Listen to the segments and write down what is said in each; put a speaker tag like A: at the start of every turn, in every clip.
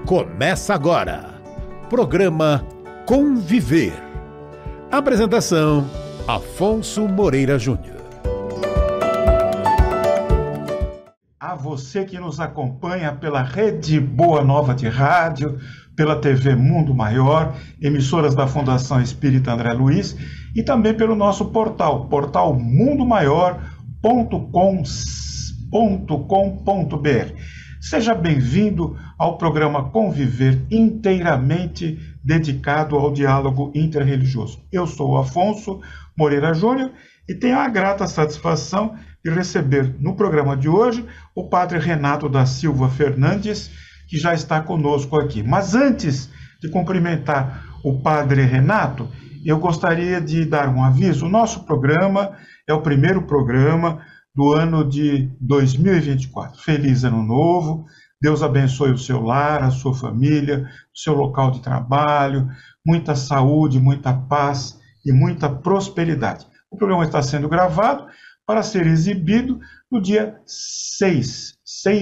A: Começa agora, programa Conviver. Apresentação, Afonso Moreira Júnior.
B: A você que nos acompanha pela Rede Boa Nova de Rádio, pela TV Mundo Maior, emissoras da Fundação Espírita André Luiz, e também pelo nosso portal mundomaior.com.br. Seja bem-vindo ao programa Conviver, inteiramente dedicado ao diálogo interreligioso. Eu sou o Afonso Moreira Júnior e tenho a grata satisfação de receber no programa de hoje o padre Renato da Silva Fernandes, que já está conosco aqui. Mas antes de cumprimentar o padre Renato, eu gostaria de dar um aviso. O nosso programa é o primeiro programa do ano de 2024. Feliz Ano Novo, Deus abençoe o seu lar, a sua família, o seu local de trabalho, muita saúde, muita paz e muita prosperidade. O programa está sendo gravado para ser exibido no dia 6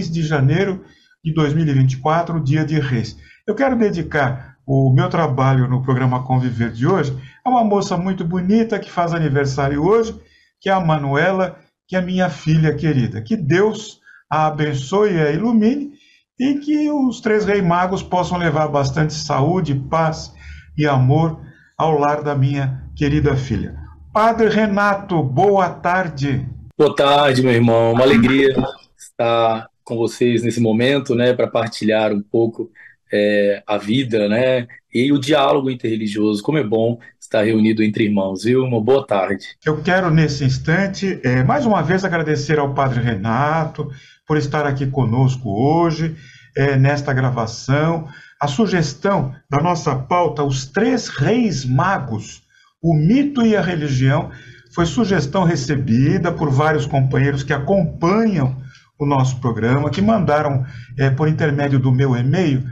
B: de janeiro de 2024, dia de Reis. Eu quero dedicar o meu trabalho no programa Conviver de hoje a uma moça muito bonita que faz aniversário hoje, que é a Manuela, que é a minha filha querida. Que Deus a abençoe e a ilumine e que os três reis magos possam levar bastante saúde, paz e amor ao lar da minha querida filha. Padre Renato, boa tarde.
C: Boa tarde, meu irmão. Uma alegria estar com vocês nesse momento, né, para partilhar um pouco a vida, né, e o diálogo interreligioso. Como é bom estar reunido entre irmãos, viu? Uma boa tarde.
B: Eu quero, nesse instante, mais uma vez agradecer ao Padre Renato por estar aqui conosco hoje, nesta gravação. A sugestão da nossa pauta, os três reis magos, o mito e a religião, foi sugestão recebida por vários companheiros que acompanham o nosso programa, que mandaram por intermédio do meu e-mail,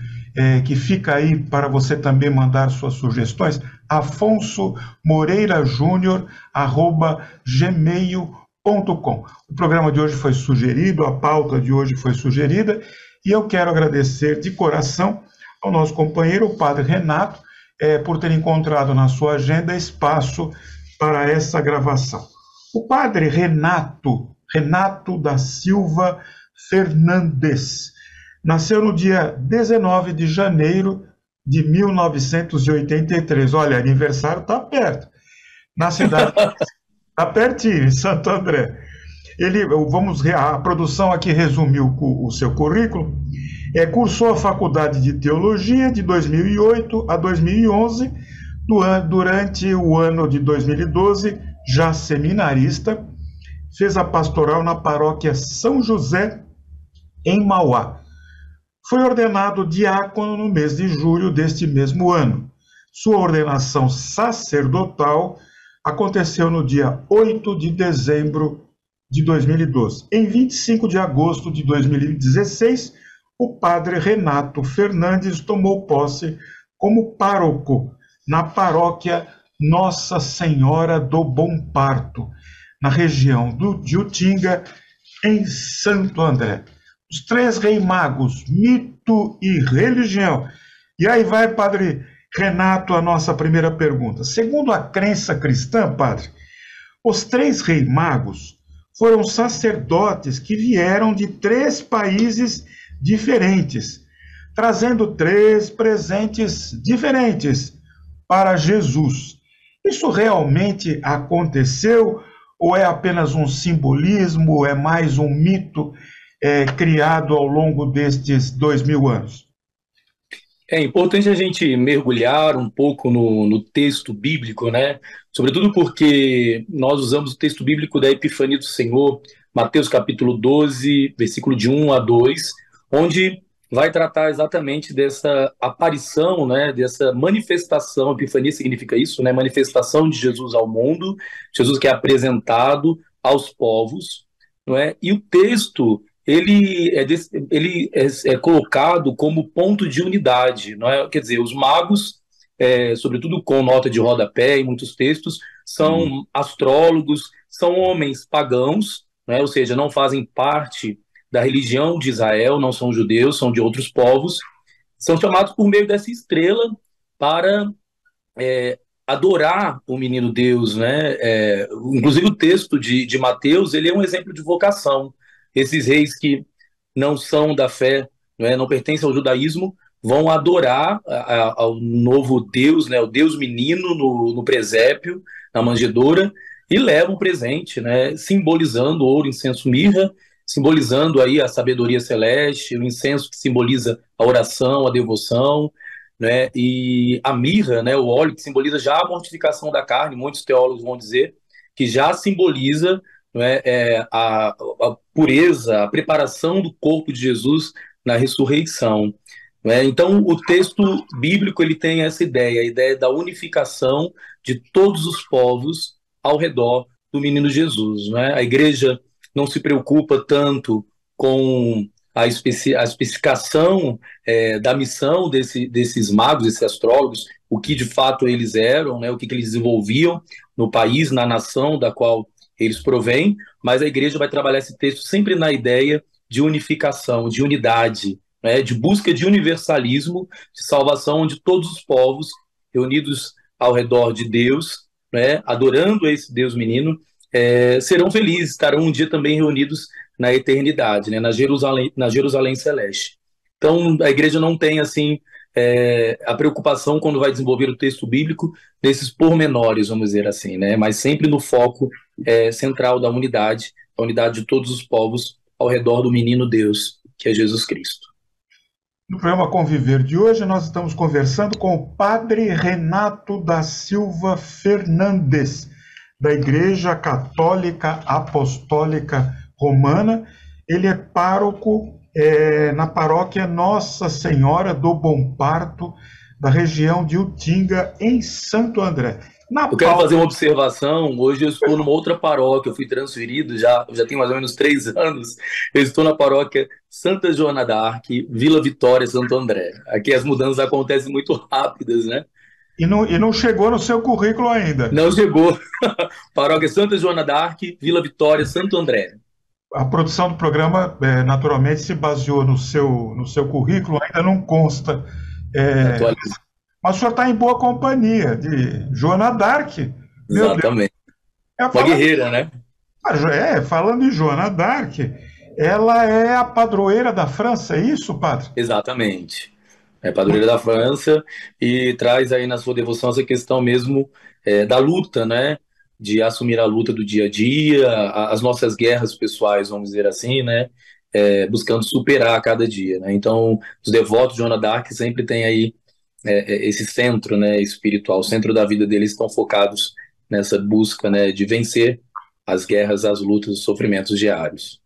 B: que fica aí para você também mandar suas sugestões, afonsomoreirajunior@gmail.com. O programa de hoje foi sugerido, a pauta de hoje foi sugerida, e eu quero agradecer de coração ao nosso companheiro, o Padre Renato, por ter encontrado na sua agenda espaço para essa gravação. O Padre Renato da Silva Fernandes nasceu no dia 19 de janeiro de 1983. Olha, aniversário está perto. Na cidade, está pertinho, em Santo André. A produção aqui resumiu o seu currículo. Cursou a Faculdade de Teologia de 2008 a 2011. Durante o ano de 2012, já seminarista, fez a pastoral na paróquia São José, em Mauá. Foi ordenado diácono no mês de julho deste mesmo ano. Sua ordenação sacerdotal aconteceu no dia 8 de dezembro de 2012. Em 25 de agosto de 2016, o padre Renato Fernandes tomou posse como pároco na paróquia Nossa Senhora do Bom Parto, na região de Utinga, em Santo André. Os três reis magos, mito e religião. E aí vai, padre Renato, a nossa primeira pergunta. Segundo a crença cristã, padre, os três reis magos foram sacerdotes que vieram de três países diferentes, trazendo três presentes diferentes para Jesus. Isso realmente aconteceu ou é apenas um simbolismo, é mais um mito criado ao longo destes 2000 anos?
C: É importante a gente mergulhar um pouco no texto bíblico, né? Sobretudo porque nós usamos o texto bíblico da Epifania do Senhor, Mateus capítulo 12, versículo de 1 a 2, onde vai tratar exatamente dessa aparição, né, dessa manifestação. Epifania significa isso, né, manifestação de Jesus ao mundo, Jesus que é apresentado aos povos, não é? E o texto ele é colocado como ponto de unidade, não é? Quer dizer, os magos, sobretudo com nota de rodapé em muitos textos, são astrólogos, são homens pagãos, né? Ou seja, não fazem parte da religião de Israel, não são judeus, são de outros povos, são chamados por meio dessa estrela para adorar o menino Deus, né? Inclusive o texto de Mateus, ele é um exemplo de vocação. Esses reis que não são da fé, né, não pertencem ao judaísmo, vão adorar ao novo Deus, né, o Deus menino no presépio, na manjedoura, e levam presente, né, simbolizando ouro, incenso, mirra, simbolizando aí a sabedoria celeste, o incenso que simboliza a oração, a devoção, né, e a mirra, né, o óleo que simboliza já a mortificação da carne. Muitos teólogos vão dizer que já simboliza, né, a pureza, a preparação do corpo de Jesus na ressurreição, né? Então, o texto bíblico ele tem essa ideia, a ideia da unificação de todos os povos ao redor do menino Jesus, né? A igreja não se preocupa tanto com a especificação da missão desses magos, desses astrólogos, o que de fato eles eram, né? O que eles desenvolviam no país, na nação da qual eles provêm, mas a igreja vai trabalhar esse texto sempre na ideia de unificação, de unidade, né, de busca de universalismo, de salvação, onde todos os povos reunidos ao redor de Deus, né, adorando esse Deus menino, serão felizes, estarão um dia também reunidos na eternidade, né, na Jerusalém celeste. Então, a igreja não tem, assim, a preocupação quando vai desenvolver o texto bíblico desses pormenores, vamos dizer assim, né, mas sempre no foco central da unidade, a unidade de todos os povos ao redor do menino Deus, que é Jesus Cristo.
B: No programa Conviver de hoje, nós estamos conversando com o padre Renato da Silva Fernandes, da Igreja Católica Apostólica Romana. Ele é pároco na paróquia Nossa Senhora do Bom Parto, da região de Utinga, em Santo André.
C: Eu quero fazer uma observação. Hoje eu estou numa outra paróquia, eu fui transferido, já tem mais ou menos 3 anos. Eu estou na paróquia Santa Joana d'Arc, Vila Vitória, Santo André. Aqui as mudanças acontecem muito rápidas, né?
B: E não chegou no seu currículo ainda?
C: Não chegou. Paróquia Santa Joana d'Arc, Vila Vitória, Santo André.
B: A produção do programa, naturalmente, se baseou no seu currículo, ainda não consta. Mas o senhor está em boa companhia de Joana d'Arc.
C: Exatamente. Uma guerreira, né?
B: Falando em Joana d'Arc, ela é a padroeira da França, é isso, padre?
C: Exatamente. É padroeira da França e traz aí na sua devoção essa questão mesmo da luta, né? De assumir a luta do dia a dia, as nossas guerras pessoais, vamos dizer assim, né? Buscando superar a cada dia, né? Então, os devotos de Joana d'Arc sempre têm aí esse centro, né, espiritual, o centro da vida deles estão focados nessa busca, né, de vencer as guerras, as lutas, os sofrimentos diários.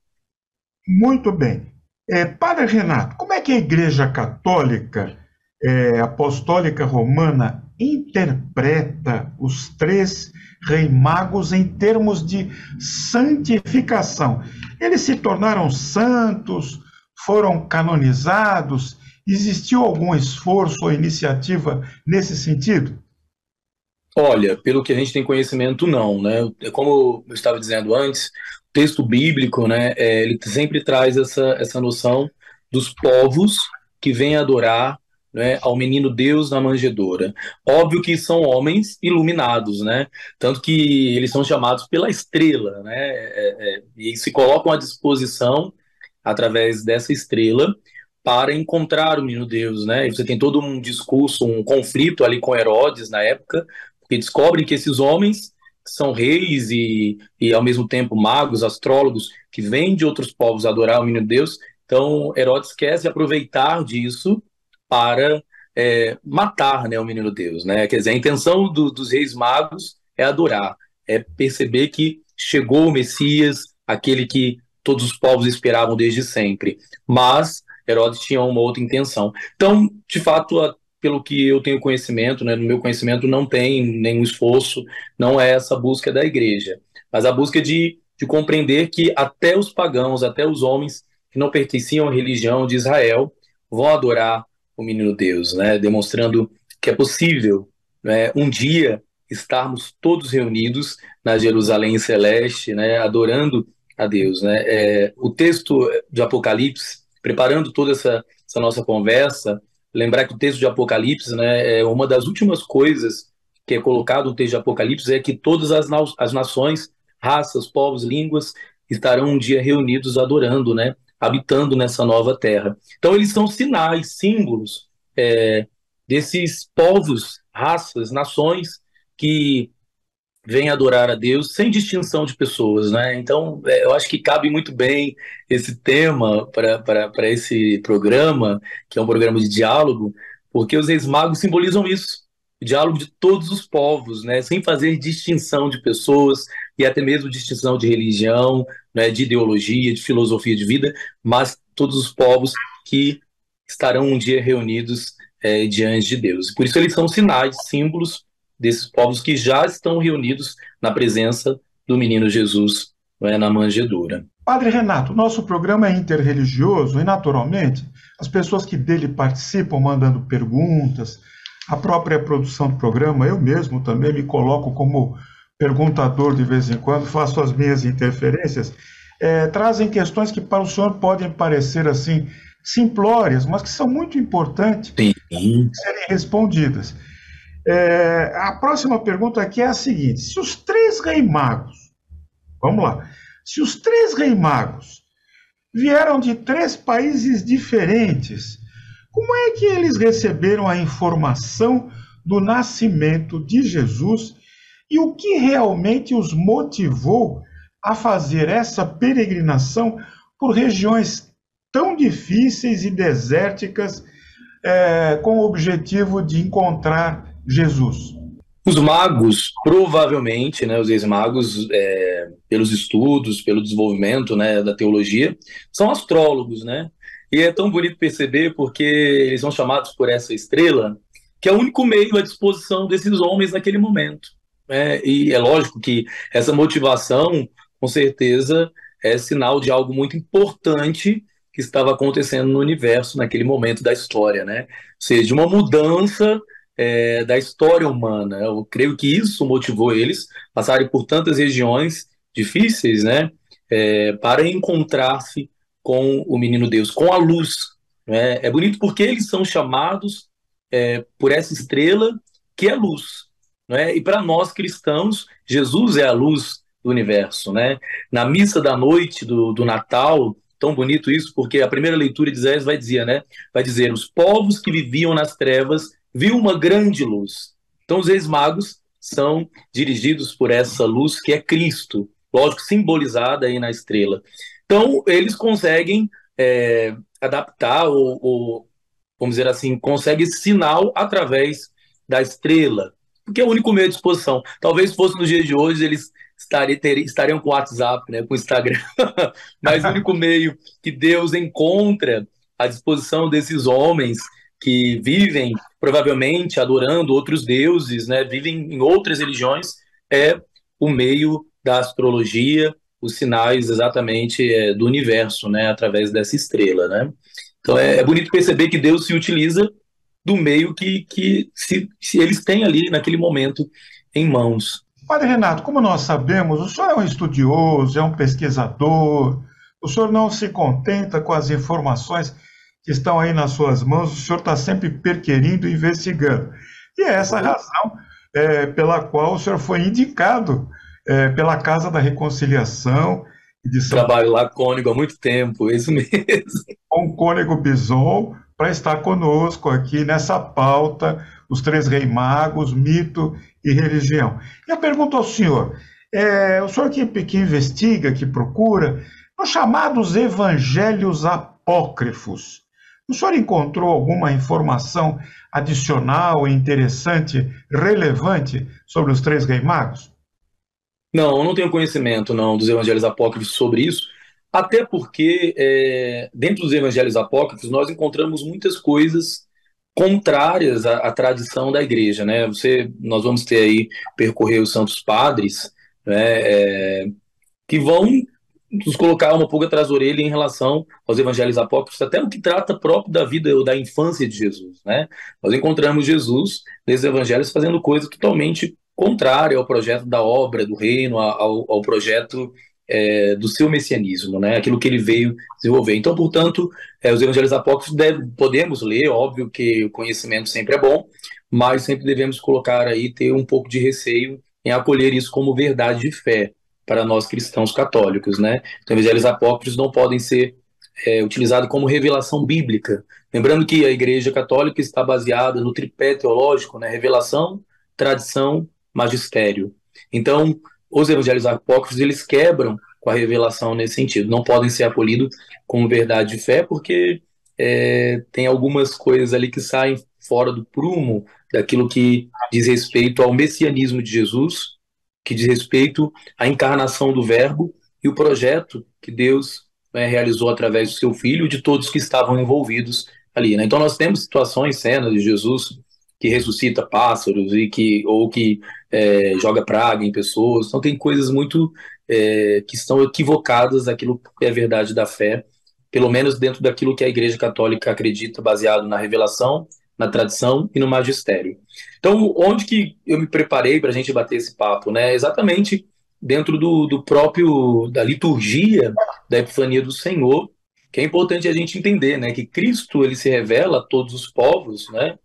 B: Muito bem. Padre Renato, como é que a Igreja Católica Apostólica Romana interpreta os 3 reis magos em termos de santificação? Eles se tornaram santos, foram canonizados? Existiu algum esforço ou iniciativa nesse sentido?
C: Olha, pelo que a gente tem conhecimento, não, né? Como eu estava dizendo antes, o texto bíblico, né, ele sempre traz essa noção dos povos que vêm adorar, né, ao menino Deus na manjedoura. Óbvio que são homens iluminados, né? Tanto que eles são chamados pela estrela, né? E se colocam à disposição através dessa estrela para encontrar o menino Deus, né? E você tem todo um discurso, um conflito ali com Herodes na época, porque descobrem que esses homens são reis e ao mesmo tempo magos, astrólogos, que vêm de outros povos adorar o menino Deus. Então Herodes quer se aproveitar disso para matar, né, o menino Deus, né? Quer dizer, a intenção dos reis magos é adorar, é perceber que chegou o Messias, aquele que todos os povos esperavam desde sempre. Mas Herodes tinha uma outra intenção. Então, de fato, pelo que eu tenho conhecimento, né, no meu conhecimento não tem nenhum esforço, não é essa busca da igreja, mas a busca de compreender que até os pagãos, até os homens que não pertenciam à religião de Israel vão adorar o menino Deus, né? Demonstrando que é possível, né, um dia estarmos todos reunidos na Jerusalém Celeste, né, adorando a Deus, né? O texto de Apocalipse, preparando toda essa nossa conversa, lembrar que o texto de Apocalipse, né, é uma das últimas coisas que é colocado no texto de Apocalipse é que todas as nações, raças, povos, línguas estarão um dia reunidos adorando, né, habitando nessa nova terra. Então eles são sinais, símbolos desses povos, raças, nações que vêm adorar a Deus sem distinção de pessoas, né? Então, eu acho que cabe muito bem esse tema para esse programa, que é um programa de diálogo, porque os Reis Magos simbolizam isso, o diálogo de todos os povos, né? Sem fazer distinção de pessoas e até mesmo distinção de religião, né? De ideologia, de filosofia de vida, mas todos os povos que estarão um dia reunidos diante de Deus. Por isso eles são sinais, símbolos desses povos que já estão reunidos na presença do menino Jesus, na manjedoura.
B: Padre Renato, nosso programa é interreligioso e, naturalmente, as pessoas que dele participam mandando perguntas, a própria produção do programa, eu mesmo também me coloco como perguntador de vez em quando, faço as minhas interferências, trazem questões que para o senhor podem parecer assim simplórias, mas que são muito importantes de serem respondidas. A próxima pergunta aqui é a seguinte: se os três reis magos, vamos lá, se os três reis magos vieram de três países diferentes, como é que eles receberam a informação do nascimento de Jesus e o que realmente os motivou a fazer essa peregrinação por regiões tão difíceis e desérticas, com o objetivo de encontrar Jesus?
C: Os magos, provavelmente, né, os ex-magos, pelos estudos, pelo desenvolvimento, né, da teologia, são astrólogos, né? E é tão bonito perceber porque eles são chamados por essa estrela, que é o único meio à disposição desses homens naquele momento, né? E é lógico que essa motivação, com certeza, é sinal de algo muito importante que estava acontecendo no universo naquele momento da história, né? Ou seja, de uma mudança da história humana. Eu creio que isso motivou eles a passarem por tantas regiões difíceis, né? Para encontrar-se com o menino Deus, com a luz, né? É bonito porque eles são chamados por essa estrela que é luz, né? E para nós cristãos, Jesus é a luz do universo, né? Na missa da noite do Natal, tão bonito isso, porque a primeira leitura de Isaías vai dizer, né? Vai dizer: os povos que viviam nas trevas viu uma grande luz. Então os reis magos são dirigidos por essa luz que é Cristo, lógico, simbolizada aí na estrela. Então eles conseguem adaptar ou, vamos dizer assim, conseguem esse sinal através da estrela, porque é o único meio de disposição. Talvez fosse no dia de hoje eles estariam com o WhatsApp, né, com o Instagram, mas o único meio que Deus encontra à disposição desses homens que vivem provavelmente adorando outros deuses, né, vivem em outras religiões, é o meio da astrologia, os sinais exatamente do universo, né, através dessa estrela, né? Então é bonito perceber que Deus se utiliza do meio que se eles têm ali naquele momento em mãos.
B: Padre Renato, como nós sabemos, o senhor é um estudioso, é um pesquisador, o senhor não se contenta com as informações que estão aí nas suas mãos, o senhor está sempre perquirindo e investigando. E é essa a razão pela qual o senhor foi indicado pela Casa da Reconciliação de São
C: Trabalho lá com o Cônego há muito tempo, isso mesmo.
B: Com o Cônego Bison, para estar conosco aqui nessa pauta, os três reis magos, mito e religião. E eu pergunto ao senhor, o senhor que investiga, que procura, os chamados evangelhos apócrifos, o senhor encontrou alguma informação adicional, interessante, relevante sobre os três reis magos?
C: Não, eu não tenho conhecimento não dos evangelhos apócrifos sobre isso, até porque dentro dos evangelhos apócrifos nós encontramos muitas coisas contrárias à tradição da igreja, né? Nós vamos ter aí percorrer os Santos Padres, né, que vão nos colocar uma pulga atrás da orelha em relação aos evangelhos apócrifos, até o que trata próprio da vida ou da infância de Jesus, né? Nós encontramos Jesus nesses evangelhos fazendo coisa totalmente contrária ao projeto da obra, do reino, ao projeto do seu messianismo, né? Aquilo que ele veio desenvolver. Então, portanto, os evangelhos apócrifos podemos ler, óbvio que o conhecimento sempre é bom, mas sempre devemos colocar aí, ter um pouco de receio em acolher isso como verdade de fé para nós cristãos católicos, né? Então, evangelhos apócrifos não podem ser utilizados como revelação bíblica. Lembrando que a Igreja Católica está baseada no tripé teológico, né? Revelação, tradição, magistério. Então, os evangelhos apócrifos, eles quebram com a revelação nesse sentido. Não podem ser acolhidos como verdade de fé, porque tem algumas coisas ali que saem fora do prumo daquilo que diz respeito ao messianismo de Jesus, que diz respeito à encarnação do Verbo e o projeto que Deus realizou através do seu Filho e de todos que estavam envolvidos ali, né? Então nós temos situações, cenas de Jesus que ressuscita pássaros ou que joga praga em pessoas. Então tem coisas muito que estão equivocadas daquilo que é verdade da fé, pelo menos dentro daquilo que a Igreja Católica acredita, baseado na revelação, na tradição e no magistério. Então, onde que eu me preparei para a gente bater esse papo, né? Exatamente dentro da liturgia da Epifania do Senhor, que é importante a gente entender, né? Que Cristo, ele se revela a todos os povos, né?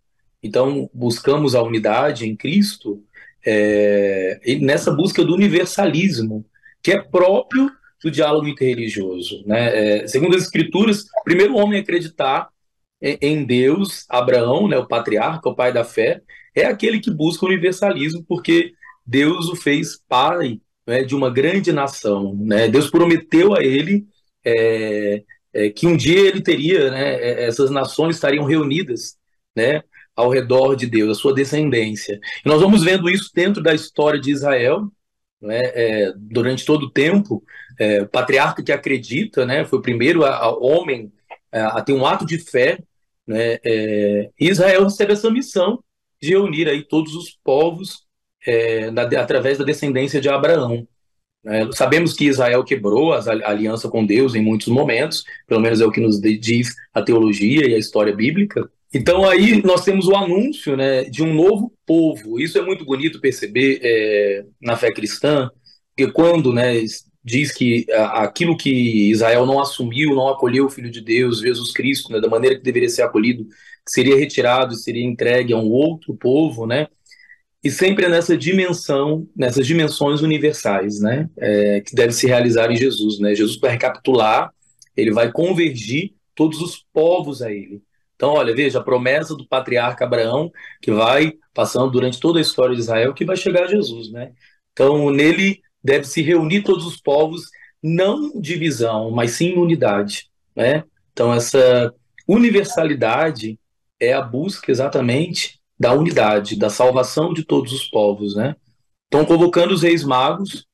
C: Então, buscamos a unidade em Cristo, e nessa busca do universalismo, que é próprio do diálogo interreligioso, né? Segundo as Escrituras, o primeiro homem a acreditar em Deus, Abraão, né, o patriarca, o pai da fé, é aquele que busca o universalismo, porque Deus o fez pai, né, de uma grande nação, né? Deus prometeu a ele que um dia ele teria, né, essas nações estariam reunidas, né, ao redor de Deus, a sua descendência. E nós vamos vendo isso dentro da história de Israel, né, durante todo o tempo. O patriarca que acredita, né, foi o primeiro homem a ter um ato de fé, né? Israel recebe essa missão de reunir aí todos os povos através da descendência de Abraão. Sabemos que Israel quebrou a aliança com Deus em muitos momentos, pelo menos é o que nos diz a teologia e a história bíblica. Então aí nós temos o anúncio, né, de um novo povo. Isso é muito bonito perceber na fé cristã, porque quando, né, diz que aquilo que Israel não assumiu, não acolheu o Filho de Deus, Jesus Cristo, né, da maneira que deveria ser acolhido, que seria retirado, seria entregue a um outro povo, né? E sempre é nessas dimensões universais, né? Que deve se realizar em Jesus, né? Jesus vai recapitular, ele vai convergir todos os povos a ele. Então, olha, veja, a promessa do patriarca Abraão, que vai passando durante toda a história de Israel, que vai chegar a Jesus, né? Então, nele deve se reunir todos os povos, não divisão, mas sim unidade, né? Então, essa universalidade é a busca exatamente da unidade, da salvação de todos os povos, né? Então, convocando os reis magos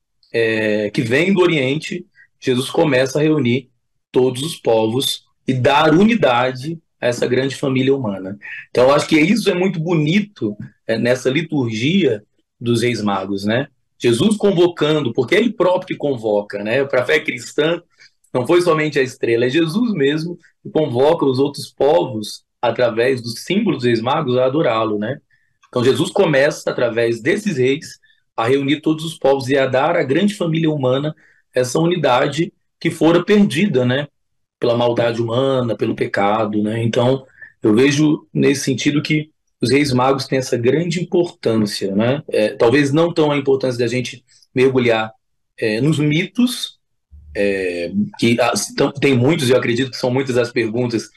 C: que vêm do Oriente, Jesus começa a reunir todos os povos e dar unidade a essa grande família humana. Então, eu acho que isso é muito bonito nessa liturgia dos reis magos, né? Jesus convocando, porque é ele próprio que convoca, né? Para a fé cristã, não foi somente a estrela, é Jesus mesmo que convoca os outros povos através dos símbolos dos reis magos a adorá-lo, né? Então Jesus começa, através desses reis, a reunir todos os povos e a dar à grande família humana essa unidade que fora perdida, né? Pela maldade humana, pelo pecado, né? Então eu vejo nesse sentido que os reis magos têm essa grande importância, né? Talvez não tão a importância da gente mergulhar nos mitos, que tem muitos, eu acredito que são muitas as perguntas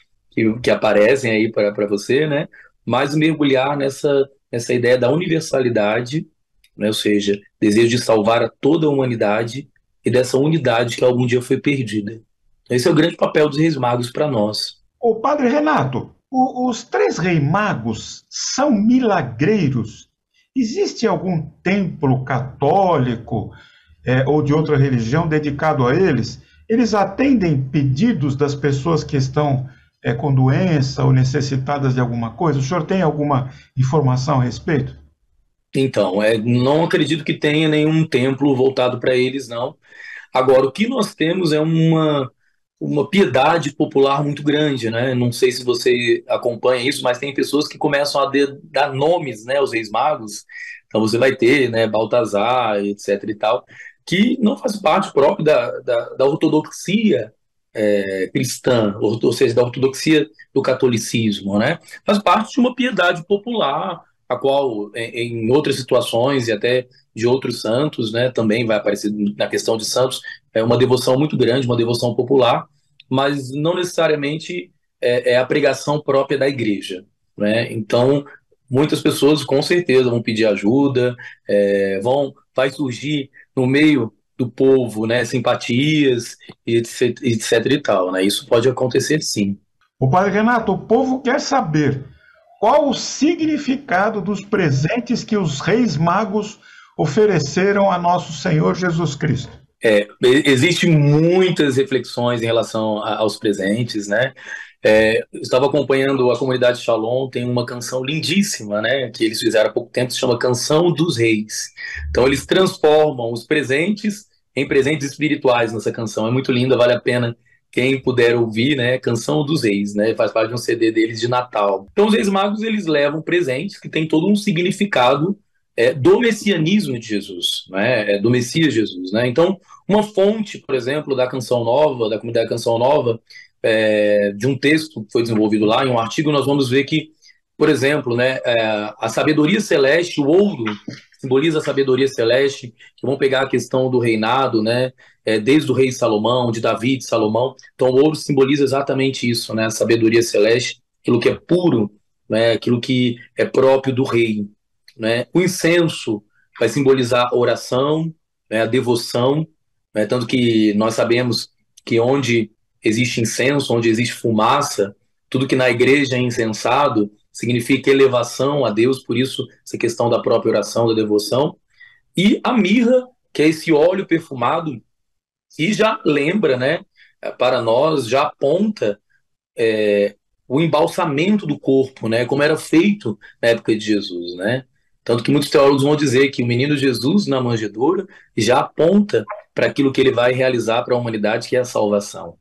C: que aparecem aí para você, né? Mas mergulhar nessa ideia da universalidade, né? Ou seja, desejo de salvar a toda a humanidade e dessa unidade que algum dia foi perdida. Esse é o grande papel dos reis magos para nós.
B: O padre Renato, os três reis magos são milagreiros? Existe algum templo católico ou de outra religião dedicado a eles? Eles atendem pedidos das pessoas que estão com doença ou necessitadas de alguma coisa? O senhor tem alguma informação a respeito?
C: Então, não acredito que tenha nenhum templo voltado para eles, não. Agora, o que nós temos é uma piedade popular muito grande, né? Não sei se você acompanha isso, mas tem pessoas que começam a dar nomes, né, aos reis magos. Então você vai ter, né, Baltazar, etc e tal, que não faz parte próprio da ortodoxia cristã, ou seja, da ortodoxia do catolicismo, né? Faz parte de uma piedade popular, a qual, em outras situações e até de outros santos, né, também vai aparecer na questão de santos, é uma devoção muito grande, uma devoção popular, mas não necessariamente é a pregação própria da igreja, né? Então, muitas pessoas com certeza vão pedir ajuda, vai surgir no meio do povo, né, simpatias, etc e tal, né? Isso pode acontecer sim.
B: O Padre Renato, o povo quer saber qual o significado dos presentes que os reis magos ofereceram a nosso Senhor Jesus Cristo.
C: Existem muitas reflexões em relação aos presentes, né? Eu estava acompanhando a comunidade Shalom, tem uma canção lindíssima, né, que eles fizeram há pouco tempo, se chama Canção dos Reis. Então eles transformam os presentes em presentes espirituais nessa canção. É muito linda, vale a pena quem puder ouvir, né? Canção dos Reis, né? Faz parte de um CD deles de Natal. Então os Reis Magos, eles levam presentes que têm todo um significado do messianismo de Jesus, né? Do Messias Jesus, né? Então, uma fonte, por exemplo, da Canção Nova, da comunidade Canção Nova, de um texto que foi desenvolvido lá, em um artigo, nós vamos ver que, por exemplo, né, a sabedoria celeste, o ouro, simboliza a sabedoria celeste, que vão pegar a questão do reinado, né, desde o rei Salomão, de Davi, de Salomão. Então, o ouro simboliza exatamente isso, né, a sabedoria celeste, aquilo que é puro, né, aquilo que é próprio do rei, né. O incenso vai simbolizar a oração, né, a devoção, né, tanto que nós sabemos que onde existe incenso, onde existe fumaça, tudo que na igreja é incensado significa elevação a Deus, por isso essa questão da própria oração, da devoção. E a mirra, que é esse óleo perfumado, que já lembra, né, para nós, já aponta o embalsamento do corpo, né, como era feito na época de Jesus, né? Tanto que muitos teólogos vão dizer que o menino Jesus na manjedoura já aponta para aquilo que ele vai realizar para a humanidade, que é a salvação,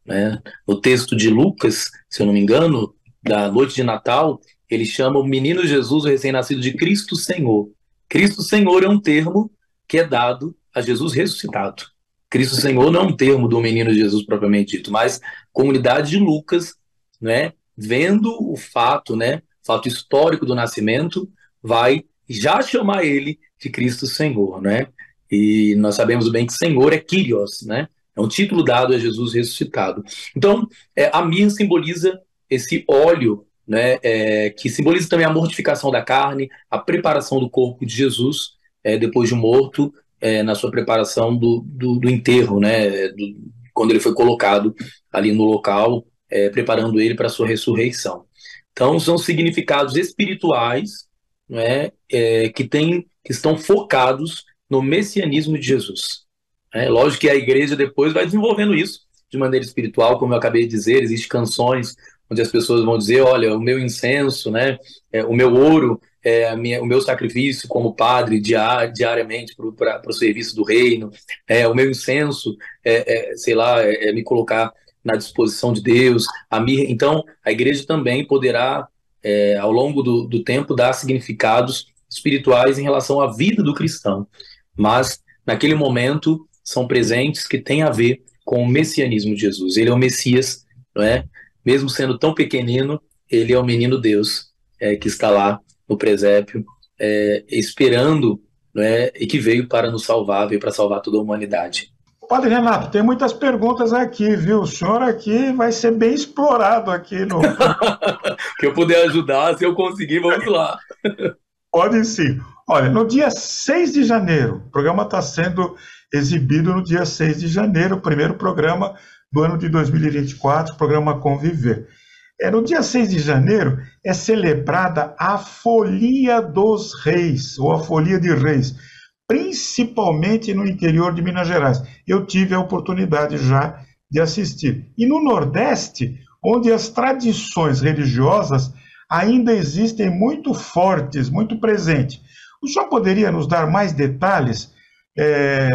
C: né? No texto de Lucas, se eu não me engano, da noite de Natal, ele chama o menino Jesus, o recém-nascido, de Cristo Senhor. Cristo Senhor é um termo que é dado a Jesus ressuscitado. Cristo Senhor não é um termo do menino Jesus propriamente dito, mas a comunidade de Lucas, né, vendo o fato, né, fato histórico do nascimento, vai já chamar ele de Cristo Senhor, né? E nós sabemos bem que Senhor é Kyrios, né? É um título dado a Jesus ressuscitado. Então, a mirra simboliza esse óleo, né, que simboliza também a mortificação da carne, a preparação do corpo de Jesus, depois de morto, na sua preparação do enterro, né, quando ele foi colocado ali no local, preparando ele para a sua ressurreição. Então, são significados espirituais, né, que estão focados no messianismo de Jesus. Lógico que a igreja depois vai desenvolvendo isso de maneira espiritual, como eu acabei de dizer, existem canções onde as pessoas vão dizer, olha, o meu incenso, né, o meu ouro, o meu sacrifício como padre diariamente para o serviço do reino, o meu incenso, sei lá, me colocar na disposição de Deus. Então, a igreja também poderá, ao longo do tempo, dar significados espirituais em relação à vida do cristão. Mas, naquele momento, são presentes que têm a ver com o messianismo de Jesus. Ele é o Messias, não é? Mesmo sendo tão pequenino, ele é o menino Deus, que está lá no presépio, esperando, não é? E que veio para nos salvar, veio para salvar toda a humanidade.
B: Padre Renato, tem muitas perguntas aqui, viu? O senhor aqui vai ser bem explorado aqui no...
C: Que eu puder ajudar, se eu conseguir, vamos lá.
B: Pode sim. Olha, no dia 6 de janeiro, o programa está sendo exibido no dia 6 de janeiro, o primeiro programa do ano de 2024, o programa Conviver. No dia 6 de janeiro é celebrada a Folia dos Reis, ou a Folia de Reis, principalmente no interior de Minas Gerais. Eu tive a oportunidade já de assistir. E no Nordeste, onde as tradições religiosas ainda existem muito fortes, muito presentes. O senhor poderia nos dar mais detalhes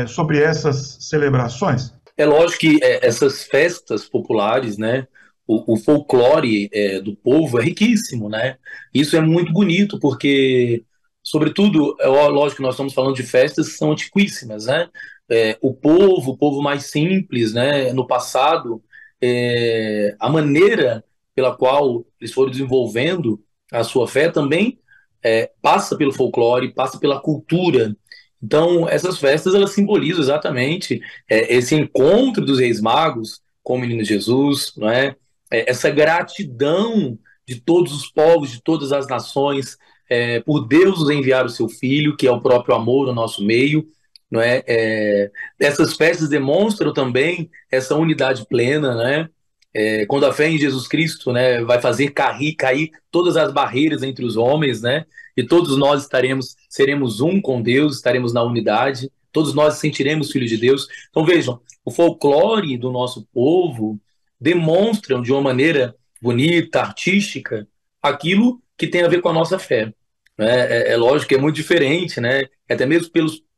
B: sobre essas celebrações?
C: É lógico que essas festas populares, né, o folclore do povo é riquíssimo, né? Isso é muito bonito porque, sobretudo, lógico que nós estamos falando de festas que são antiquíssimas, né? O povo mais simples, né, no passado, a maneira pela qual eles foram desenvolvendo a sua fé também passa pelo folclore, passa pela cultura. Então, essas festas elas simbolizam exatamente esse encontro dos Reis Magos com o Menino Jesus, não é? Essa gratidão de todos os povos, de todas as nações, por Deus nos enviar o seu Filho, que é o próprio amor no nosso meio, não é? Essas festas demonstram também essa unidade plena, né? Quando a fé em Jesus Cristo, né, vai fazer cair todas as barreiras entre os homens, né? E todos nós seremos um com Deus, estaremos na unidade, todos nós sentiremos filhos de Deus. Então vejam, o folclore do nosso povo demonstram de uma maneira bonita, artística, aquilo que tem a ver com a nossa fé. Né? É lógico que é muito diferente, né? Até mesmo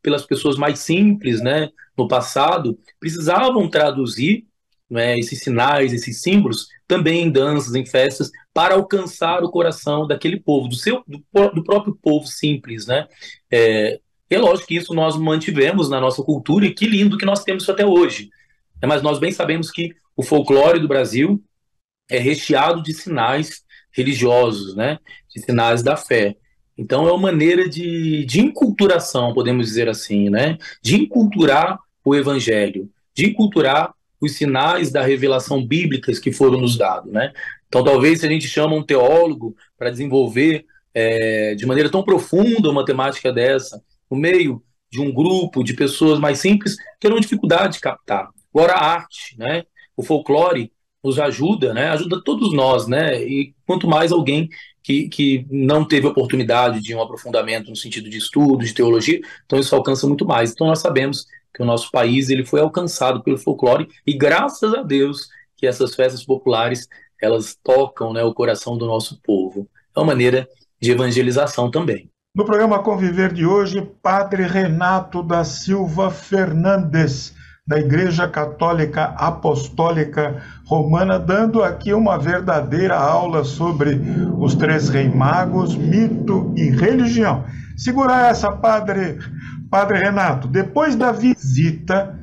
C: pelas pessoas mais simples, né? No passado, precisavam traduzir, né, esses sinais, esses símbolos, também em danças, em festas, para alcançar o coração daquele povo, do próprio povo simples, né? É lógico que isso nós mantivemos na nossa cultura e que lindo que nós temos isso até hoje. Mas nós bem sabemos que o folclore do Brasil é recheado de sinais religiosos, né? De sinais da fé. Então é uma maneira de enculturação, podemos dizer assim, né? De enculturar o evangelho, de enculturar os sinais da revelação bíblicas que foram nos dados, né? Então talvez se a gente chama um teólogo para desenvolver de maneira tão profunda uma temática dessa, no meio de um grupo de pessoas mais simples, terão dificuldade de captar. Agora a arte, né? O folclore nos ajuda, né? Ajuda todos nós, né? E quanto mais alguém que não teve oportunidade de um aprofundamento no sentido de estudo, de teologia, então isso alcança muito mais. Então nós sabemos que o nosso país ele foi alcançado pelo folclore e graças a Deus que essas festas populares elas tocam, né, o coração do nosso povo. É uma maneira de evangelização também.
B: No programa Conviver de hoje, Padre Renato da Silva Fernandes, da Igreja Católica Apostólica Romana, dando aqui uma verdadeira aula sobre os três reis magos, mito e religião. Segura essa, Padre Renato. Depois da visita,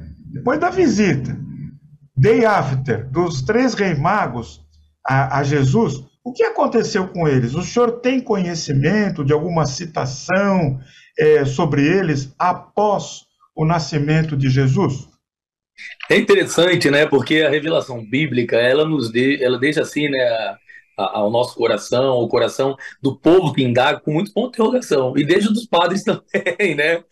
B: day after, dos três reis magos a Jesus, o que aconteceu com eles? O senhor tem conhecimento de alguma citação sobre eles após o nascimento de Jesus?
C: É interessante, né? Porque a revelação bíblica, ela deixa assim, né, ao nosso coração, o coração do povo que indaga com muitos pontos de interrogação, e deixa dos padres também, né?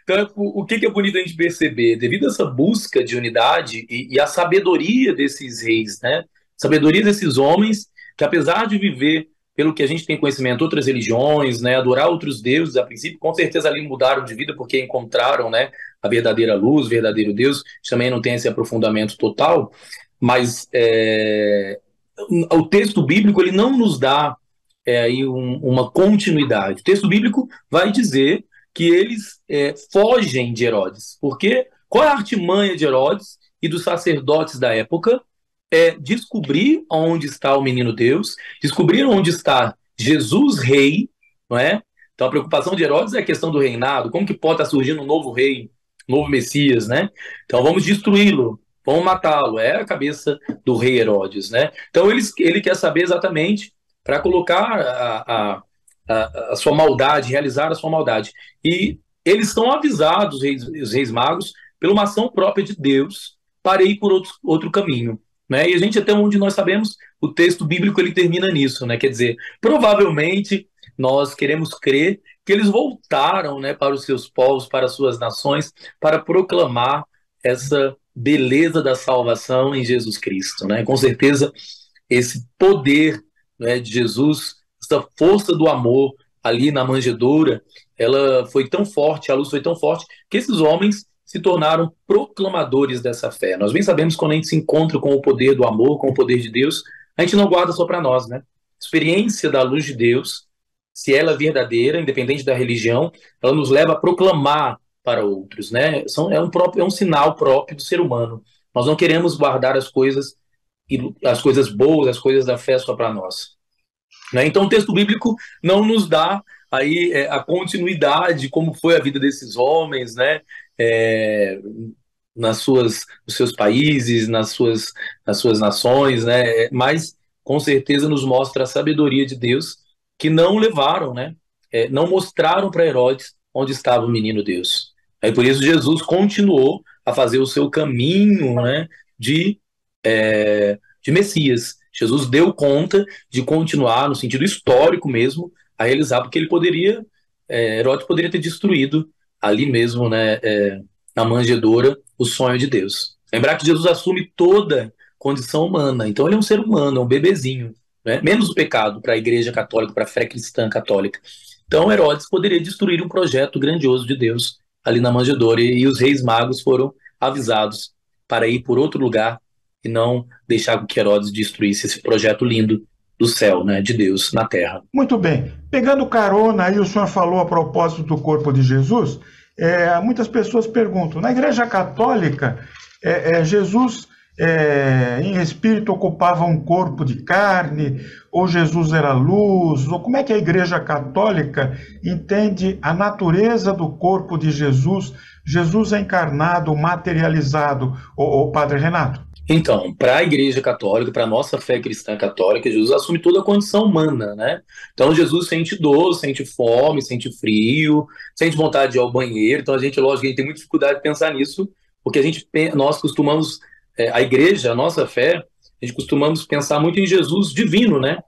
C: Então, o que é bonito a gente perceber? Devido a essa busca de unidade e a sabedoria desses reis, né? Sabedoria desses homens que, apesar de viver pelo que a gente tem conhecimento, outras religiões, né? Adorar outros deuses, a princípio, com certeza ali mudaram de vida porque encontraram, né? A verdadeira luz, o verdadeiro Deus. Também não tem esse aprofundamento total, mas o texto bíblico ele não nos dá aí uma continuidade. O texto bíblico vai dizer que eles fogem de Herodes. Porque qual é a artimanha de Herodes e dos sacerdotes da época? Descobrir onde está o menino Deus, descobrir onde está Jesus rei, não é? Então a preocupação de Herodes é a questão do reinado, como que pode estar surgindo um novo rei, um novo Messias, né? Então vamos destruí-lo, vamos matá-lo, é a cabeça do rei Herodes, né? Então ele quer saber exatamente para colocar a sua maldade, realizar a sua maldade. E eles são avisados, os reis magos, pela uma ação própria de Deus para ir por outro caminho. Né? E a gente, até onde nós sabemos, o texto bíblico ele termina nisso, né? Quer dizer, provavelmente nós queremos crer que eles voltaram, né, para os seus povos, para as suas nações, para proclamar essa beleza da salvação em Jesus Cristo. Né? Com certeza, esse poder, né, de Jesus, essa força do amor ali na manjedoura, ela foi tão forte, a luz foi tão forte, que esses homens se tornaram proclamadores dessa fé. Nós bem sabemos que quando a gente se encontra com o poder do amor, com o poder de Deus, a gente não guarda só para nós, né? A experiência da luz de Deus, se ela é verdadeira, independente da religião, ela nos leva a proclamar para outros, né? É um sinal próprio do ser humano. Nós não queremos guardar as coisas boas, as coisas da fé só para nós, né? Então o texto bíblico não nos dá aí a continuidade, como foi a vida desses homens, né? É, nos seus países, nas suas nações, né? Mas com certeza nos mostra a sabedoria de Deus que não levaram, né? Não mostraram para Herodes onde estava o menino Deus. Aí por isso Jesus continuou a fazer o seu caminho, né? De, de Messias. Jesus deu conta de continuar, no sentido histórico mesmo, a realizar, porque Herodes poderia ter destruído ali mesmo, né? Na manjedoura, o sonho de Deus. Lembrar que Jesus assume toda condição humana, então ele é um ser humano, é um bebezinho, né? Menos o pecado para a Igreja Católica, para a fé cristã católica. Então Herodes poderia destruir um projeto grandioso de Deus ali na manjedoura, e os reis magos foram avisados para ir por outro lugar e não deixar que Herodes destruísse esse projeto lindo do céu, né, de Deus na terra.
B: Muito bem. Pegando carona, aí o senhor falou a propósito do corpo de Jesus. Muitas pessoas perguntam, na Igreja Católica, Jesus em espírito ocupava um corpo de carne, ou Jesus era luz, ou como é que a Igreja Católica entende a natureza do corpo de Jesus? Jesus é encarnado, materializado, o Padre Renato?
C: Então, para a Igreja Católica, para a nossa fé cristã católica, Jesus assume toda a condição humana, né? Então, Jesus sente dor, sente fome, sente frio, sente vontade de ir ao banheiro. Então, lógico, a gente tem muita dificuldade de pensar nisso, porque nós costumamos, a Igreja, a nossa fé, a gente costumamos pensar muito em Jesus divino, né?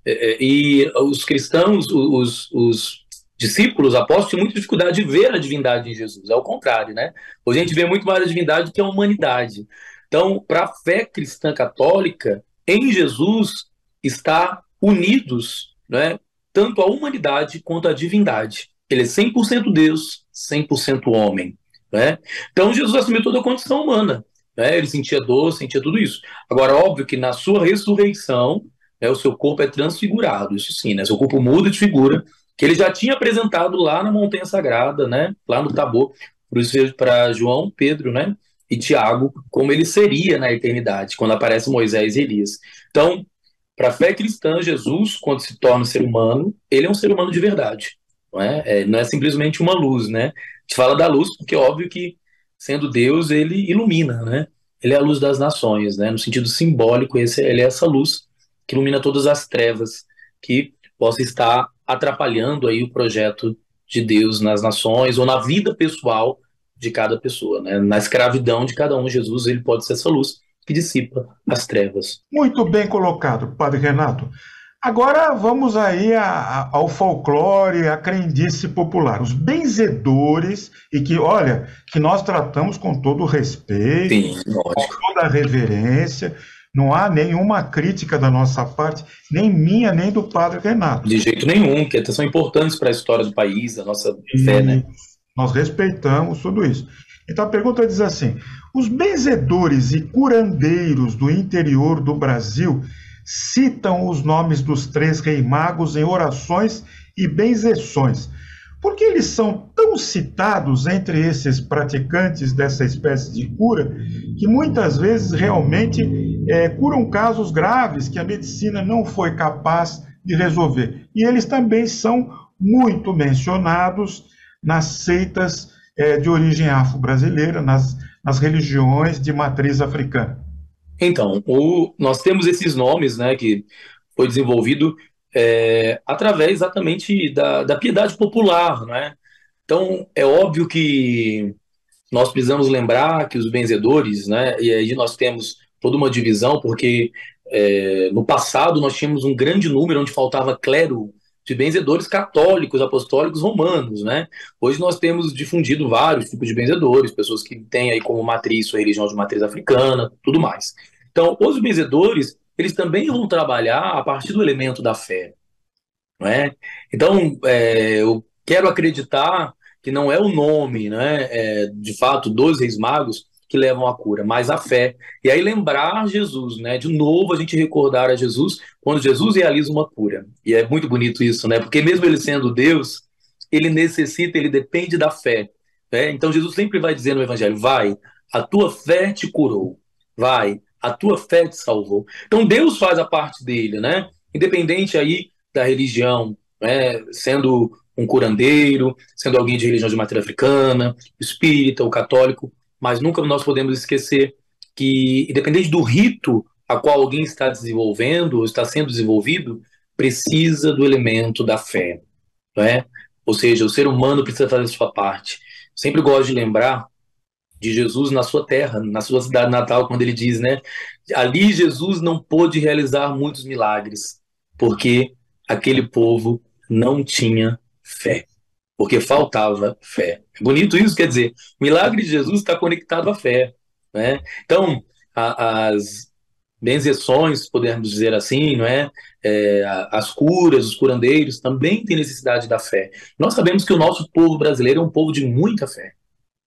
C: E os cristãos, os discípulos, apóstolos, têm muita dificuldade de ver a divindade em Jesus. É o contrário, né? Hoje a gente vê muito mais a divindade do que a humanidade. Então, para a fé cristã católica, em Jesus está unidos, né, tanto a humanidade quanto a divindade. Ele é 100% Deus, 100% homem, né? Então, Jesus assumiu toda a condição humana, né? Ele sentia dor, sentia tudo isso. Agora, óbvio que na sua ressurreição, né, o seu corpo é transfigurado, isso sim, né? Seu corpo muda de figura, que ele já tinha apresentado lá na Montanha Sagrada, né, lá no Tabor. Por isso, para João, Pedro, né, e Tiago, como ele seria na eternidade, quando aparece Moisés e Elias. Então, para a fé cristã, Jesus, quando se torna ser humano, ele é um ser humano de verdade. Não é simplesmente uma luz, né? A gente fala da luz porque é óbvio que, sendo Deus, ele ilumina, né? Ele é a luz das nações, né? No sentido simbólico, ele é essa luz que ilumina todas as trevas que possa estar atrapalhando aí o projeto de Deus nas nações ou na vida pessoal de cada pessoa, né? Na escravidão de cada um, Jesus ele pode ser essa luz que dissipa as trevas.
B: Muito bem colocado, Padre Renato. Agora vamos aí ao folclore, à crendice popular. Os benzedores, e que, olha, que nós tratamos com todo o respeito,
C: sim,
B: com toda a reverência. Não há nenhuma crítica da nossa parte, nem minha, nem do Padre Renato.
C: De jeito nenhum, que são importantes para a história do país, da nossa fé, né?
B: Nós respeitamos tudo isso. Então a pergunta diz assim: os benzedores e curandeiros do interior do Brasil citam os nomes dos 3 reis magos em orações e benzeções. Por que eles são tão citados entre esses praticantes dessa espécie de cura, que muitas vezes realmente curam casos graves que a medicina não foi capaz de resolver? E eles também são muito mencionados nas seitas de origem afro-brasileira, nas religiões de matriz africana.
C: Então, nós temos esses nomes, né, que foi desenvolvido através exatamente da piedade popular, né? Então, é óbvio que nós precisamos lembrar que os benzedores, né, e aí nós temos toda uma divisão, porque no passado nós tínhamos um grande número onde faltava clero de benzedores católicos, apostólicos, romanos, né? Hoje nós temos difundido vários tipos de benzedores, pessoas que têm aí como matriz sua religião de matriz africana, tudo mais. Então, os benzedores, eles também vão trabalhar a partir do elemento da fé, não é? Então, eu quero acreditar que não é o nome, né, de fato, dos reis magos que levam à cura, mas a fé. E aí lembrar Jesus, né? De novo a gente recordar a Jesus quando Jesus realiza uma cura. E é muito bonito isso, né? Porque mesmo ele sendo Deus, ele depende da fé. né? Então Jesus sempre vai dizer no Evangelho: vai, a tua fé te curou, vai, a tua fé te salvou. Então Deus faz a parte dele, né? Independente aí da religião, né? Sendo um curandeiro, sendo alguém de religião de matriz africana, espírita ou católico, mas nunca nós podemos esquecer que, independente do rito a qual alguém está desenvolvendo ou está sendo desenvolvido, precisa do elemento da fé, não é? Ou seja, o ser humano precisa fazer a sua parte. Sempre gosto de lembrar de Jesus na sua terra, na sua cidade natal, quando ele diz, né? Ali Jesus não pôde realizar muitos milagres, porque aquele povo não tinha fé, porque faltava fé. É bonito isso, quer dizer, o milagre de Jesus está conectado à fé, né? Então, as benzeções, podemos dizer assim, não é? As curas, os curandeiros também têm necessidade da fé. Nós sabemos que o nosso povo brasileiro é um povo de muita fé,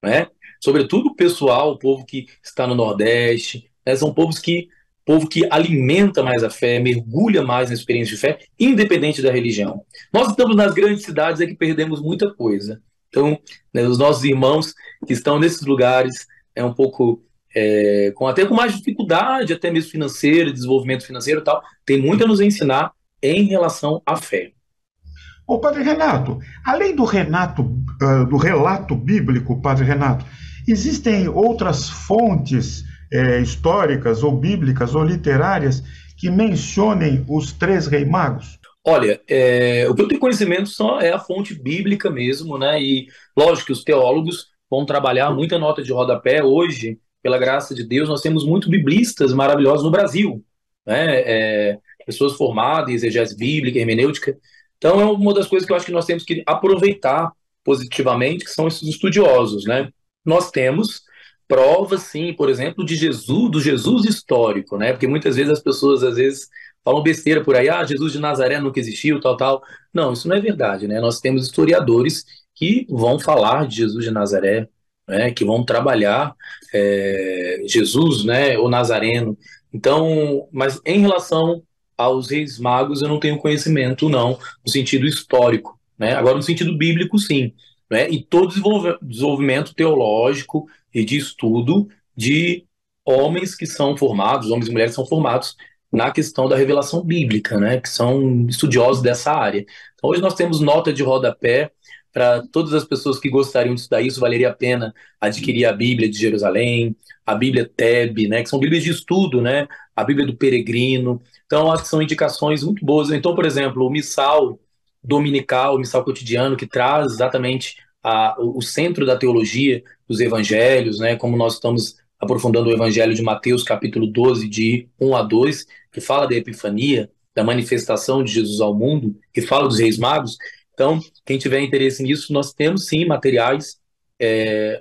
C: né? Sobretudo o pessoal, o povo que está no Nordeste, né? São povo que alimenta mais a fé, mergulha mais na experiência de fé, independente da religião. Nós estamos nas grandes cidades é que perdemos muita coisa. Então, né, os nossos irmãos que estão nesses lugares é um pouco até com mais dificuldade, até mesmo financeira, desenvolvimento financeiro e tal, tem muito a nos ensinar em relação à fé.
B: Ô, Padre Renato, além do relato bíblico, Padre Renato, existem outras fontes históricas, ou bíblicas, ou literárias, que mencionem os três reis magos?
C: Olha, o que eu tenho conhecimento só é a fonte bíblica mesmo, né? E lógico que os teólogos vão trabalhar muita nota de rodapé. Hoje, pela graça de Deus, nós temos muito biblistas maravilhosos no Brasil, né? Pessoas formadas em exegese bíblica, hermenêutica. Então, é uma das coisas que eu acho que nós temos que aproveitar positivamente, que são esses estudiosos, né? Nós temos provas, sim, por exemplo, de Jesus, do Jesus histórico, né? Porque muitas vezes as pessoas, às vezes, falam besteira por aí, Jesus de Nazaré nunca existiu, tal, tal. Não, isso não é verdade, né? Nós temos historiadores que vão falar de Jesus de Nazaré, né? Que vão trabalhar Jesus, né? O Nazareno. Então, mas em relação aos reis magos, eu não tenho conhecimento, não, no sentido histórico, né? Agora, no sentido bíblico, sim, né? E todo desenvolvimento teológico e de estudo de homens que são formados, homens e mulheres que são formados na questão da revelação bíblica, né, que são estudiosos dessa área. Então, hoje nós temos nota de rodapé para todas as pessoas que gostariam de estudar isso, valeria a pena adquirir a Bíblia de Jerusalém, a Bíblia Tebe, né, que são bíblias de estudo, né, a Bíblia do Peregrino. Então, acho que são indicações muito boas. Então, por exemplo, o Missal dominical, o Missal cotidiano, que traz exatamente o centro da teologia dos evangelhos, né, como nós estamos aprofundando o Evangelho de Mateus, capítulo 12, de 1 a 2, que fala da Epifania, da manifestação de Jesus ao mundo, que fala dos Reis Magos. Então, quem tiver interesse nisso, nós temos sim materiais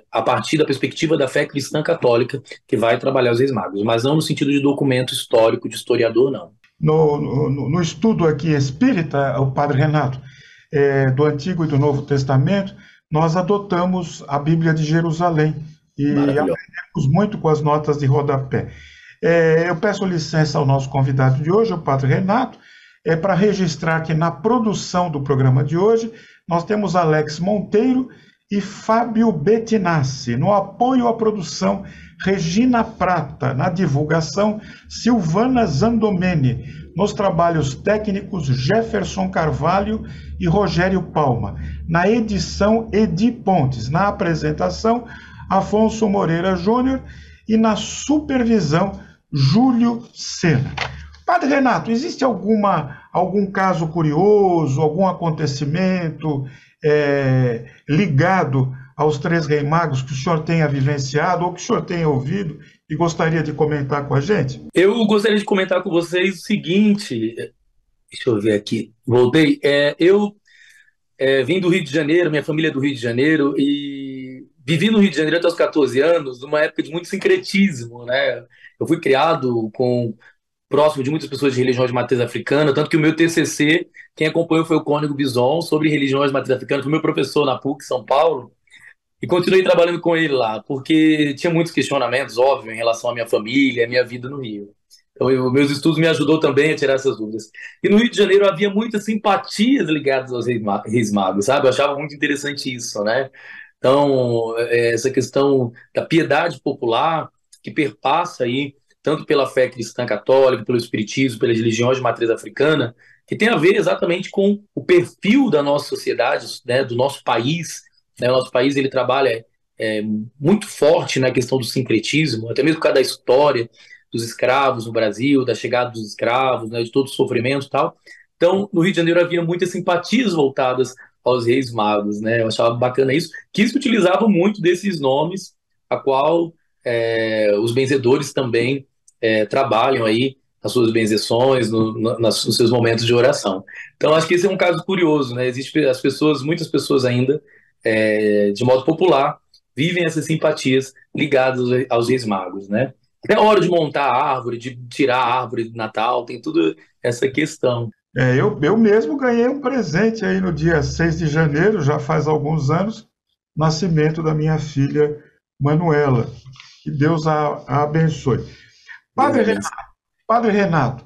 C: a partir da perspectiva da fé cristã católica, que vai trabalhar os Reis Magos, mas não no sentido de documento histórico, de historiador, não.
B: No estudo aqui espírita, o Padre Renato, do Antigo e do Novo Testamento, nós adotamos a Bíblia de Jerusalém, e aprendemos muito com as notas de rodapé. Eu peço licença ao nosso convidado de hoje, o Padre Renato, para registrar que na produção do programa de hoje, nós temos Alex Monteiro e Fábio Bettinassi. No apoio à produção, Regina Prata. Na divulgação, Silvana Zandomeni. Nos trabalhos técnicos, Jefferson Carvalho e Rogério Palma. Na edição, Edi Pontes. Na apresentação, Afonso Moreira Júnior, e na supervisão, Júlio Sena. Padre Renato, existe algum caso curioso, algum acontecimento ligado aos três reis magos que o senhor tenha vivenciado ou que o senhor tenha ouvido e gostaria de comentar com a gente?
C: Eu gostaria de comentar com vocês o seguinte, deixa eu ver aqui, voltei, eu vim do Rio de Janeiro, minha família é do Rio de Janeiro, e vivi no Rio de Janeiro até os 14 anos, numa época de muito sincretismo, né? Eu fui criado próximo de muitas pessoas de religiões de matriz africana, tanto que o meu TCC, quem acompanhou foi o Cônego Bison, sobre religiões de matriz africana, foi meu professor na PUC São Paulo, e continuei trabalhando com ele lá, porque tinha muitos questionamentos, óbvio, em relação à minha família, à minha vida no Rio. Então, meus estudos me ajudou também a tirar essas dúvidas. E no Rio de Janeiro havia muitas simpatias ligadas aos reis magos, sabe? Eu achava muito interessante isso, né? Então, essa questão da piedade popular que perpassa aí, tanto pela fé cristã católica, pelo espiritismo, pelas religiões de matriz africana, que tem a ver exatamente com o perfil da nossa sociedade, né, do nosso país. Né? O nosso país ele trabalha muito forte na questão do sincretismo, até mesmo por causa da história dos escravos no Brasil, da chegada dos escravos, né, de todo o sofrimento e tal. Então, no Rio de Janeiro havia muitas simpatias voltadas aos reis magos, né? Eu achava bacana isso, que eles utilizavam muito desses nomes, a qual os benzedores também trabalham aí nas suas benzeções, nos seus momentos de oração. Então, acho que esse é um caso curioso, né? Existem as pessoas, muitas pessoas ainda, de modo popular, vivem essas simpatias ligadas aos reis magos, né? Até a hora de montar a árvore, de tirar a árvore de Natal, tem tudo essa questão.
B: Eu mesmo ganhei um presente aí no dia 6 de janeiro, já faz alguns anos, nascimento da minha filha Manuela. Que Deus a abençoe. Padre Renato, Padre Renato,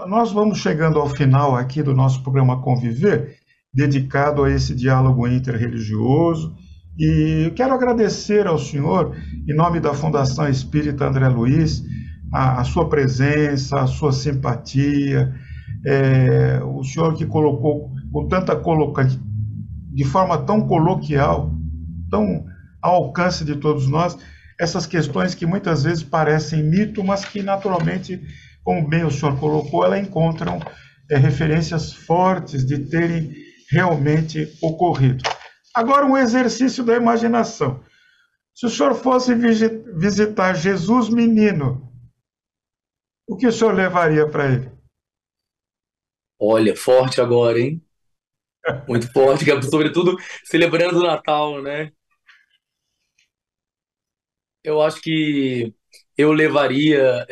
B: nós vamos chegando ao final aqui do nosso programa Conviver, dedicado a esse diálogo interreligioso, e eu quero agradecer ao senhor, em nome da Fundação Espírita André Luiz, a sua presença, a sua simpatia, o senhor que colocou com tanta de forma tão coloquial, tão ao alcance de todos nós, essas questões que muitas vezes parecem mito, mas que naturalmente, como bem o senhor colocou, elas encontram referências fortes de terem realmente ocorrido. Agora, um exercício da imaginação. Se o senhor fosse visitar Jesus menino, o que o senhor levaria para ele?
C: Olha, forte agora, hein? Muito forte, sobretudo celebrando o Natal, né? Eu acho que eu levaria,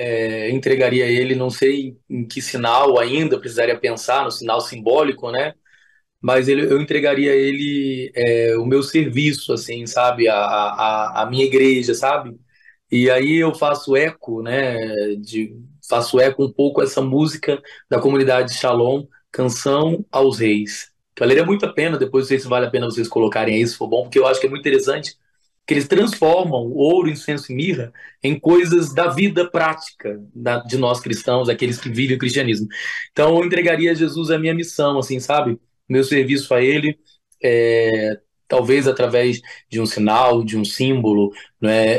C: entregaria ele, não sei em que sinal ainda, precisaria pensar no sinal simbólico, né? Mas eu entregaria a ele o meu serviço, assim, sabe? A minha igreja, sabe? E aí eu faço eco, né? Faço eco um pouco essa música da comunidade Shalom, Canção aos Reis. Que valeria muito a pena, depois não sei se vale a pena vocês colocarem aí, se for bom, porque eu acho que é muito interessante que eles transformam o ouro, incenso e mirra em coisas da vida prática de nós cristãos, aqueles que vivem o cristianismo. Então eu entregaria a Jesus a minha missão, assim, sabe? Meu serviço a ele, talvez através de um sinal, de um símbolo, né?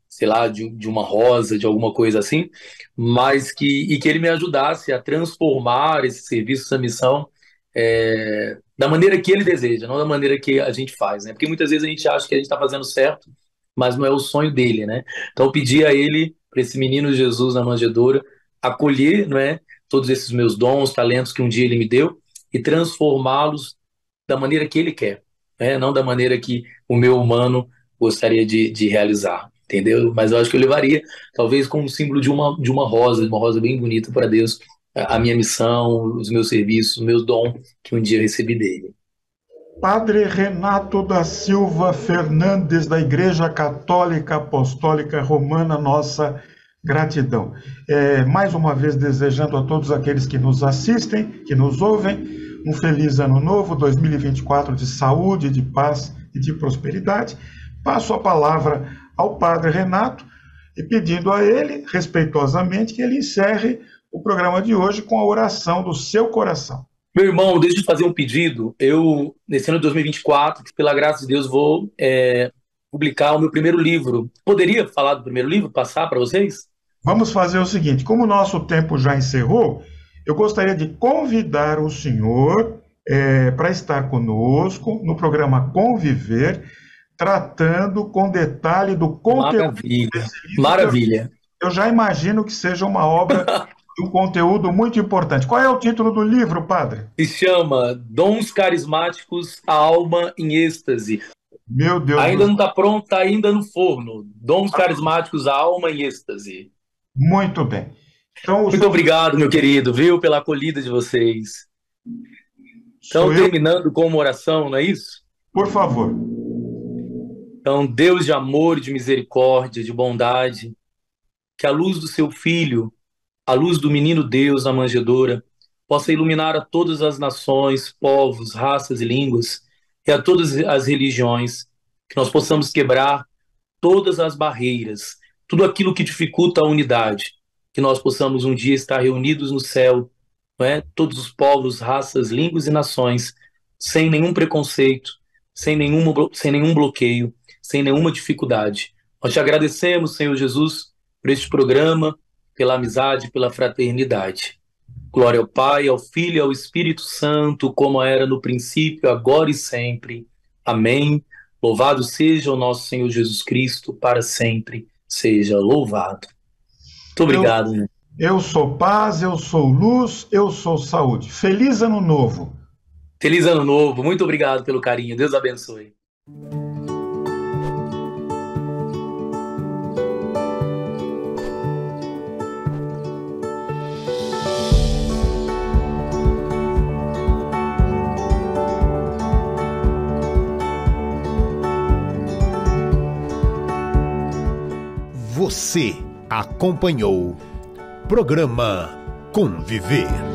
C: Sei lá, de uma rosa, de alguma coisa assim, mas que ele me ajudasse a transformar esse serviço, essa missão, da maneira que ele deseja, não da maneira que a gente faz, né? Porque muitas vezes a gente acha que a gente está fazendo certo, mas não é o sonho dele, né? Então eu pedi a ele, para esse menino Jesus na manjedoura, acolher, não é, todos esses meus dons, talentos que um dia ele me deu e transformá-los da maneira que ele quer, né? Não da maneira que o meu humano gostaria de realizar, entendeu? Mas eu acho que eu levaria, talvez, como símbolo de uma rosa bem bonita para Deus, a minha missão, os meus serviços, os meus dons que um dia eu recebi dele.
B: Padre Renato da Silva Fernandes, da Igreja Católica Apostólica Romana, nossa gratidão. Mais uma vez, desejando a todos aqueles que nos assistem, que nos ouvem, um feliz ano novo, 2024, de saúde, de paz e de prosperidade. Passo a palavra ao Padre Renato e pedindo a ele, respeitosamente, que ele encerre o programa de hoje com a oração do seu coração.
C: Meu irmão, deixa eu fazer um pedido. Eu, nesse ano de 2024, pela graça de Deus, vou publicar o meu primeiro livro. Poderia falar do primeiro livro, passar para vocês?
B: Vamos fazer o seguinte: como o nosso tempo já encerrou, eu gostaria de convidar o senhor para estar conosco no programa Conviver, tratando com detalhe do conteúdo desse livro.
C: Maravilha.
B: Eu já imagino que seja uma obra de um conteúdo muito importante. Qual é o título do livro, padre?
C: Se chama Dons Carismáticos, a Alma em Êxtase.
B: Meu Deus do
C: Ainda
B: céu.
C: não está pronto, está ainda no forno. Dons Carismáticos, a Alma em Êxtase.
B: Muito bem. Então,
C: Muito obrigado, meu querido, viu, pela acolhida de vocês. Então, terminando com uma oração, não é isso?
B: Por favor.
C: Então, Deus de amor, de misericórdia, de bondade, que a luz do seu Filho, a luz do menino Deus na manjedoura, possa iluminar a todas as nações, povos, raças e línguas, e a todas as religiões, que nós possamos quebrar todas as barreiras, tudo aquilo que dificulta a unidade, que nós possamos um dia estar reunidos no céu, não é? Todos os povos, raças, línguas e nações, sem nenhum preconceito, sem nenhum bloqueio, sem nenhuma dificuldade. Nós te agradecemos, Senhor Jesus, por este programa, pela amizade, pela fraternidade. Glória ao Pai, ao Filho e ao Espírito Santo, como era no princípio, agora e sempre. Amém. Louvado seja o nosso Senhor Jesus Cristo, para sempre seja louvado. Muito obrigado.
B: Eu sou paz, eu sou luz, eu sou saúde. Feliz Ano Novo.
C: Feliz Ano Novo. Muito obrigado pelo carinho. Deus abençoe.
A: Você acompanhou Programa Conviver.